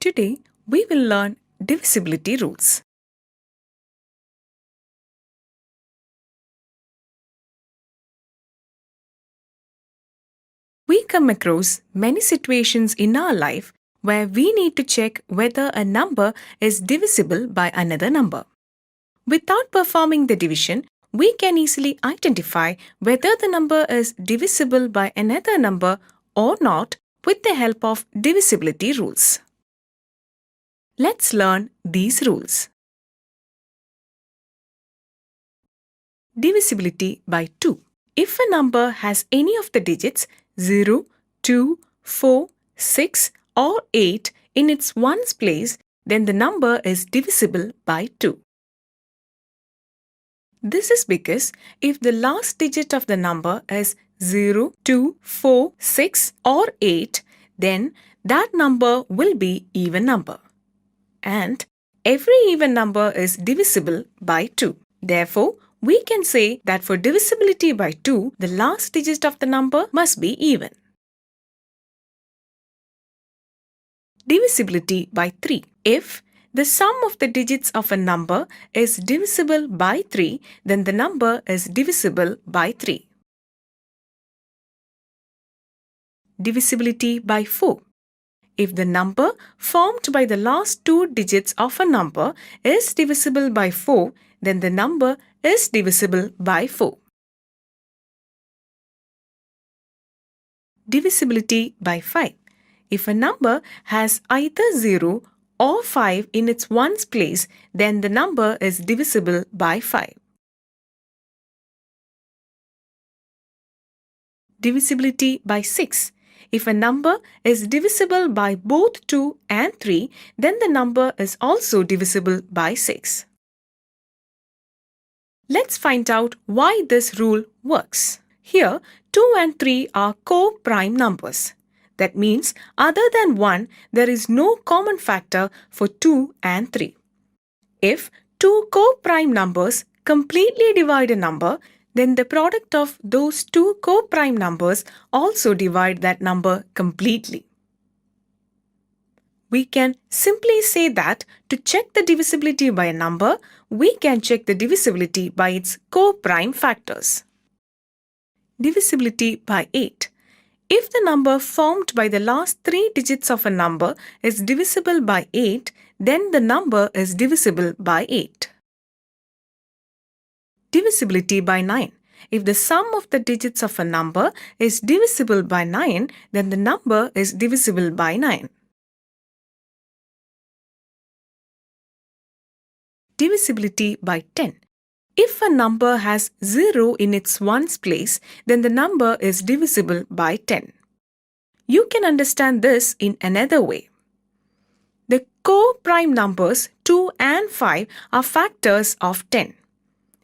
Today, we will learn divisibility rules. We come across many situations in our life where we need to check whether a number is divisible by another number. Without performing the division, we can easily identify whether the number is divisible by another number or not with the help of divisibility rules. Let's learn these rules. Divisibility by 2. If a number has any of the digits 0, 2, 4, 6 or 8 in its ones place, then the number is divisible by 2. This is because if the last digit of the number is 0, 2, 4, 6 or 8, then that number will be even number. And every even number is divisible by 2. Therefore, we can say that for divisibility by 2, the last digit of the number must be even. Divisibility by 3. If the sum of the digits of a number is divisible by 3, then the number is divisible by 3. Divisibility by 4. If the number formed by the last two digits of a number is divisible by 4, then the number is divisible by 4. Divisibility by 5. If a number has either 0 or 5 in its ones place, then the number is divisible by 5. Divisibility by 6. If a number is divisible by both 2 and 3, then the number is also divisible by 6. Let's find out why this rule works. Here, 2 and 3 are co-prime numbers. That means, other than 1, there is no common factor for 2 and 3. If two co-prime numbers completely divide a number, then the product of those two co-prime numbers also divide that number completely. We can simply say that to check the divisibility by a number, we can check the divisibility by its co-prime factors. Divisibility by 8. If the number formed by the last three digits of a number is divisible by 8, then the number is divisible by 8. Divisibility by 9. If the sum of the digits of a number is divisible by 9, then the number is divisible by 9. Divisibility by 10. If a number has 0 in its ones place, then the number is divisible by 10. You can understand this in another way. The co-prime numbers 2 and 5 are factors of 10.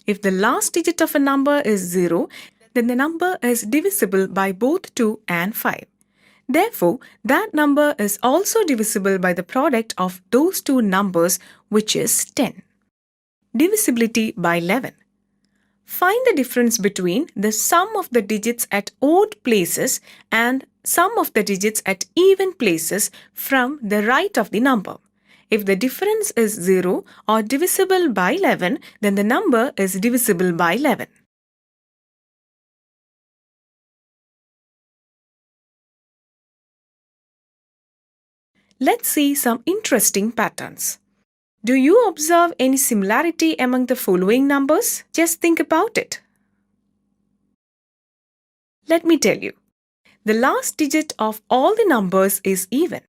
If the last digit of a number is 0, then the number is divisible by both 2 and 5. Therefore, that number is also divisible by the product of those two numbers, which is 10. Divisibility by 11. Find the difference between the sum of the digits at odd places and sum of the digits at even places from the right of the number. If the difference is 0 or divisible by 11, then the number is divisible by 11. Let's see some interesting patterns. Do you observe any similarity among the following numbers? Just think about it. Let me tell you. The last digit of all the numbers is even.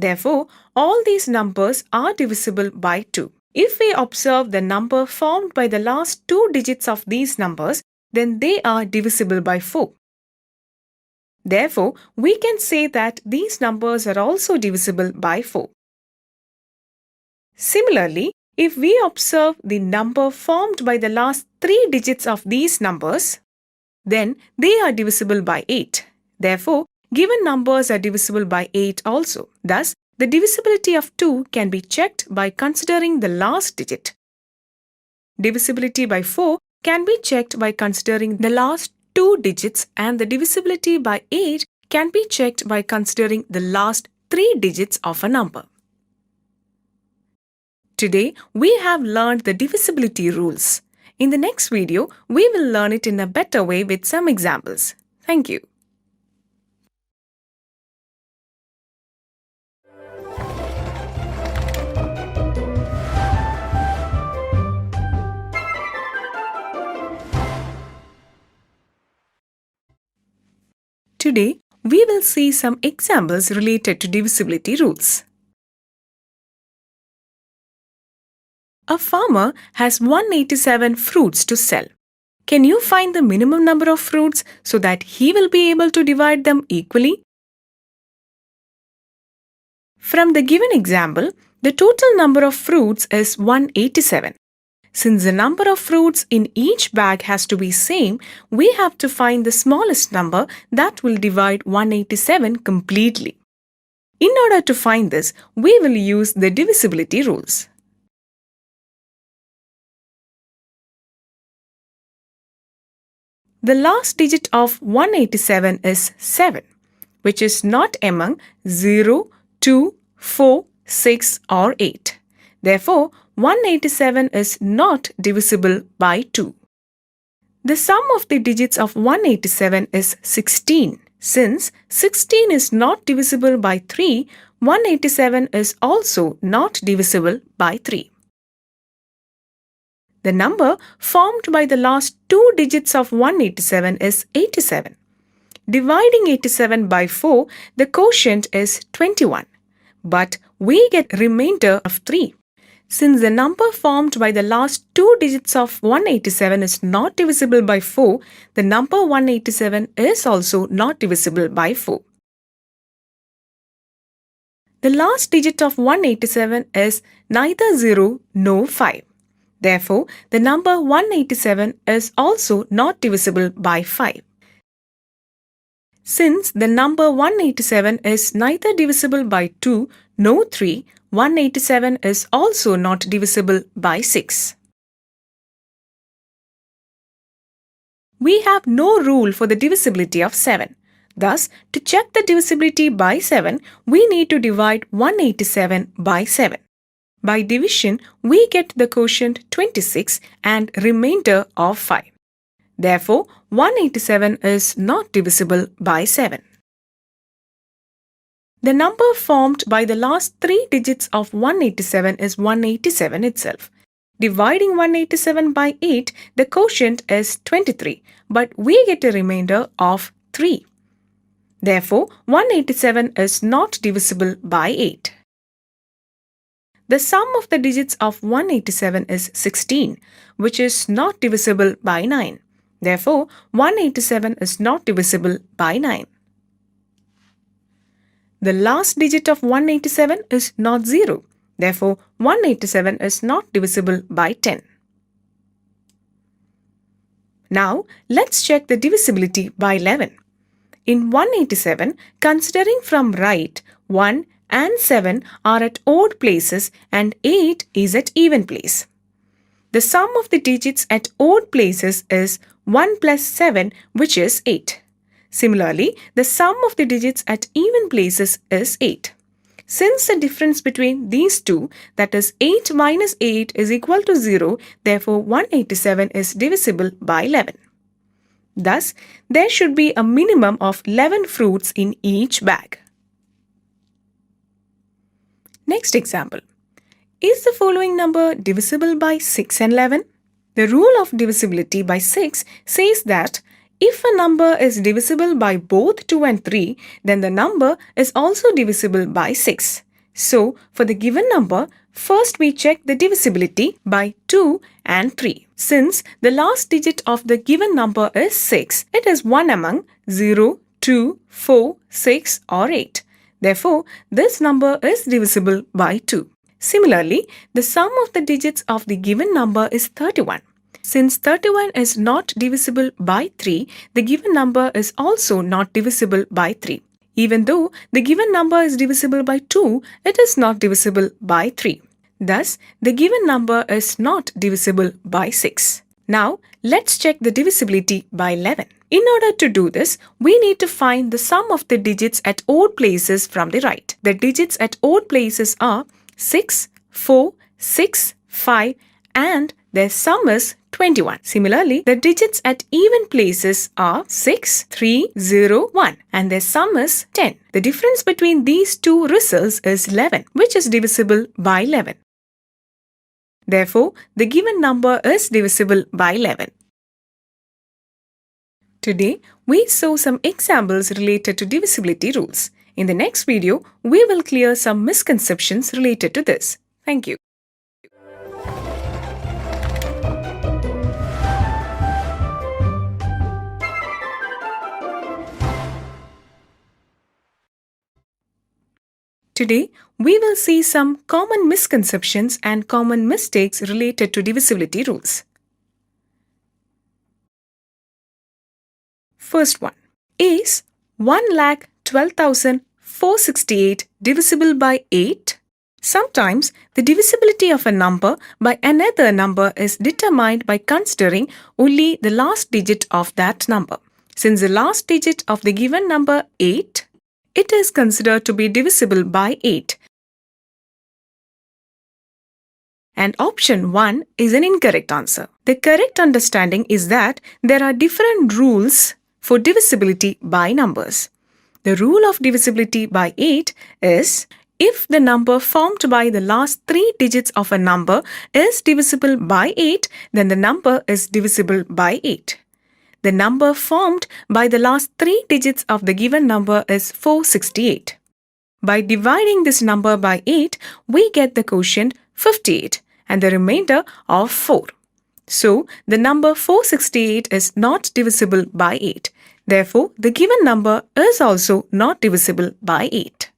Therefore, all these numbers are divisible by 2. If we observe the number formed by the last two digits of these numbers, then they are divisible by 4. Therefore, we can say that these numbers are also divisible by 4. Similarly, if we observe the number formed by the last three digits of these numbers, then they are divisible by 8. Therefore, given numbers are divisible by 8 also. Thus, the divisibility of 2 can be checked by considering the last digit. Divisibility by 4 can be checked by considering the last two digits, and the divisibility by 8 can be checked by considering the last three digits of a number. Today, we have learned the divisibility rules. In the next video, we will learn it in a better way with some examples. Thank you. Today, we will see some examples related to divisibility rules. A farmer has 187 fruits to sell. Can you find the minimum number of fruits so that he will be able to divide them equally? From the given example, the total number of fruits is 187. Since the number of fruits in each bag has to be same, we have to find the smallest number that will divide 187 completely. In order to find this, we will use the divisibility rules. The last digit of 187 is 7, which is not among 0, 2, 4, 6 or 8. Therefore, 187 is not divisible by 2. The sum of the digits of 187 is 16. Since 16 is not divisible by 3, 187 is also not divisible by 3. The number formed by the last two digits of 187 is 87. Dividing 87 by 4, the quotient is 21. But we get remainder of 3. Since the number formed by the last two digits of 187 is not divisible by 4, the number 187 is also not divisible by 4. The last digit of 187 is neither 0 nor 5. Therefore, the number 187 is also not divisible by 5. Since the number 187 is neither divisible by 2 nor 3, 187 is also not divisible by 6. We have no rule for the divisibility of 7. Thus, to check the divisibility by 7, we need to divide 187 by 7. By division, we get the quotient 26 and remainder of 5. Therefore, 187 is not divisible by 7. The number formed by the last three digits of 187 is 187 itself. Dividing 187 by 8, the quotient is 23, but we get a remainder of 3. Therefore, 187 is not divisible by 8. The sum of the digits of 187 is 16, which is not divisible by 9. Therefore, 187 is not divisible by 9. The last digit of 187 is not 0. Therefore, 187 is not divisible by 10. Now, let's check the divisibility by 11. In 187, considering from right, 1 and 7 are at odd places and 8 is at even place. The sum of the digits at odd places is 1 plus 7, which is 8. Similarly, the sum of the digits at even places is 8. Since the difference between these two, that is 8 minus 8 is equal to 0, therefore 187 is divisible by 11. Thus, there should be a minimum of 11 fruits in each bag. Next example. Is the following number divisible by 6 and 11? The rule of divisibility by 6 says that if a number is divisible by both 2 and 3, then the number is also divisible by 6. So, for the given number, first we check the divisibility by 2 and 3. Since the last digit of the given number is 6, it is one among 0, 2, 4, 6 or 8. Therefore, this number is divisible by 2. Similarly, the sum of the digits of the given number is 31. Since 31 is not divisible by 3, the given number is also not divisible by 3. Even though the given number is divisible by 2, it is not divisible by 3. Thus, the given number is not divisible by 6. Now, let's check the divisibility by 11. In order to do this, we need to find the sum of the digits at odd places from the right. The digits at odd places are 6, 4, 6, 5 and their sum is 21. Similarly, the digits at even places are 6, 3, 0, 1 and their sum is 10. The difference between these two results is 11, which is divisible by 11. Therefore, the given number is divisible by 11. Today, we saw some examples related to divisibility rules. In the next video, we will clear some misconceptions related to this. Thank you. Today, we will see some common misconceptions and common mistakes related to divisibility rules. First one. Is 1,12,468 divisible by 8? Sometimes the divisibility of a number by another number is determined by considering only the last digit of that number. Since the last digit of the given number 8, it is considered to be divisible by 8. And option 1 is an incorrect answer. The correct understanding is that there are different rules for divisibility by numbers. The rule of divisibility by 8 is if the number formed by the last 3 digits of a number is divisible by 8, then the number is divisible by 8. The number formed by the last 3 digits of the given number is 468. By dividing this number by 8, we get the quotient 58 and the remainder of 4. So, the number 468 is not divisible by 8. Therefore, the given number is also not divisible by 8.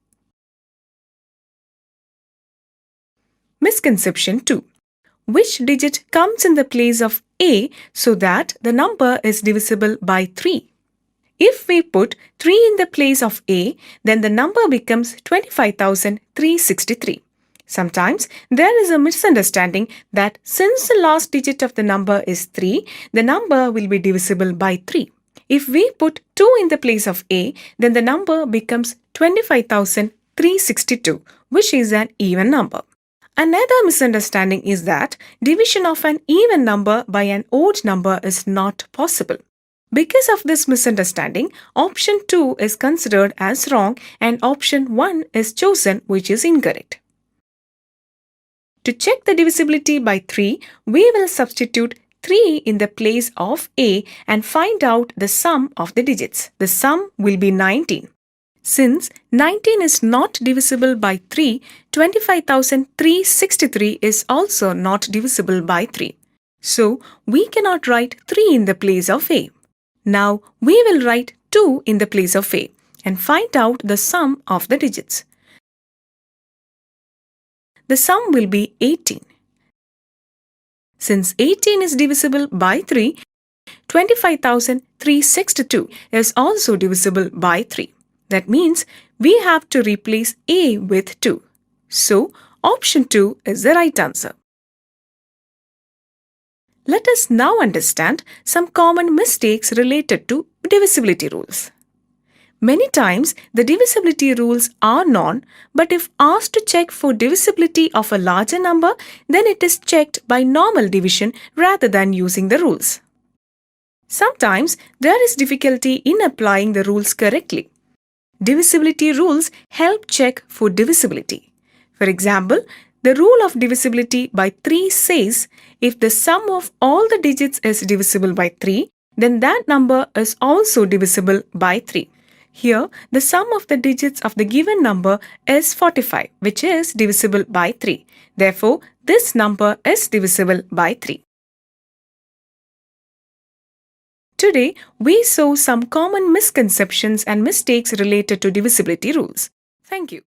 Misconception 2. Which digit comes in the place of A so that the number is divisible by 3? If we put 3 in the place of A, then the number becomes 25,363. Sometimes there is a misunderstanding that since the last digit of the number is 3, the number will be divisible by 3. If we put 2 in the place of A, then the number becomes 25,362, which is an even number. Another misunderstanding is that division of an even number by an odd number is not possible. Because of this misunderstanding, option 2 is considered as wrong and option 1 is chosen, which is incorrect. To check the divisibility by 3, we will substitute 3 in the place of A and find out the sum of the digits. The sum will be 19. Since 19 is not divisible by 3, 25,363 is also not divisible by 3. So, we cannot write 3 in the place of A. Now, we will write 2 in the place of A and find out the sum of the digits. The sum will be 18. Since 18 is divisible by 3, 25,362 is also divisible by 3. That means we have to replace A with 2. So, option 2 is the right answer. Let us now understand some common mistakes related to divisibility rules. Many times, the divisibility rules are known, but if asked to check for divisibility of a larger number, then it is checked by normal division rather than using the rules. Sometimes, there is difficulty in applying the rules correctly. Divisibility rules help check for divisibility. For example, the rule of divisibility by 3 says if the sum of all the digits is divisible by 3, then that number is also divisible by 3. Here, the sum of the digits of the given number is 45, which is divisible by 3. Therefore, this number is divisible by 3. Today, we saw some common misconceptions and mistakes related to divisibility rules. Thank you.